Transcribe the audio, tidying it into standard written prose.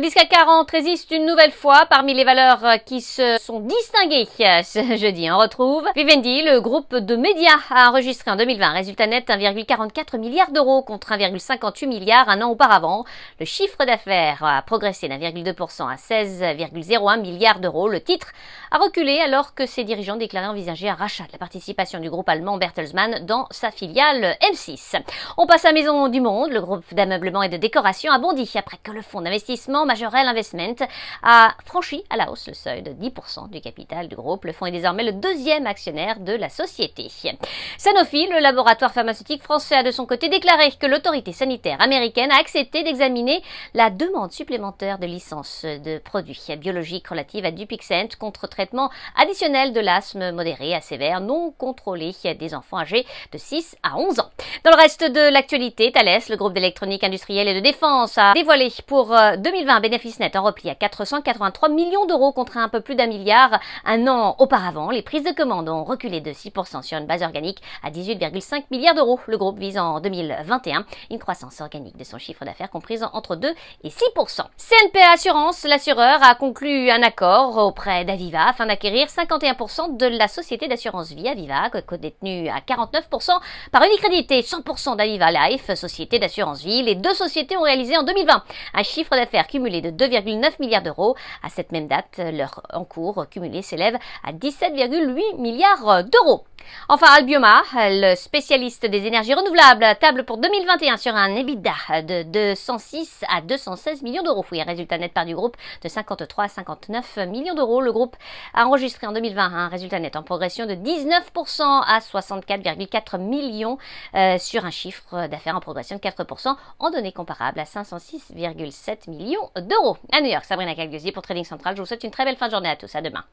L'indice CAC 40 résiste une nouvelle fois parmi les valeurs qui se sont distinguées ce jeudi. On retrouve Vivendi, le groupe de médias, a enregistré en 2020 résultat net 1,44 milliard d'euros contre 1,58 milliard un an auparavant. Le chiffre d'affaires a progressé d'1,2% à 16,01 milliards d'euros. Le titre a reculé alors que ses dirigeants déclaraient envisager un rachat de la participation du groupe allemand Bertelsmann dans sa filiale M6. On passe à Maison du Monde. Le groupe d'ameublement et de décoration a bondi après que le fonds d'investissement Majorel Investment a franchi à la hausse le seuil de 10% du capital du groupe. Le fonds est désormais le deuxième actionnaire de la société. Sanofi, le laboratoire pharmaceutique français, a de son côté déclaré que l'autorité sanitaire américaine a accepté d'examiner la demande supplémentaire de licence de produits biologiques relative à Dupixent contre traitement additionnel de l'asthme modéré à sévère non contrôlé des enfants âgés de 6 à 11 ans. Dans le reste de l'actualité, Thales, le groupe d'électronique industrielle et de défense, a dévoilé pour 2020 un bénéfice net en repli à 483 millions d'euros contre un peu plus d'1 milliard un an auparavant. Les prises de commandes ont reculé de 6% sur une base organique à 18,5 milliards d'euros. Le groupe vise en 2021 une croissance organique de son chiffre d'affaires comprise entre 2 et 6%. CNP Assurance, l'assureur, a conclu un accord auprès d'Aviva afin d'acquérir 51% de la société d'assurance vie Aviva, codétenue à 49% par Unicredit et 100% d'Aviva Life, société d'assurance vie. Les deux sociétés ont réalisé en 2020 un chiffre d'affaires cumulé de 2,9 milliards d'euros. À cette même date, leur encours cumulé s'élève à 17,8 milliards d'euros. Enfin, Albioma, le spécialiste des énergies renouvelables, table pour 2021 sur un EBITDA de 206 à 216 millions d'euros. Oui, un résultat net part du groupe de 53 à 59 millions d'euros. Le groupe a enregistré en 2020 un résultat net en progression de 19% à 64,4 millions sur un chiffre d'affaires en progression de 4% en données comparables à 506,7 millions d'euros. À New York, Sabrina Calguesi pour Trading Central. Je vous souhaite une très belle fin de journée à tous. À demain.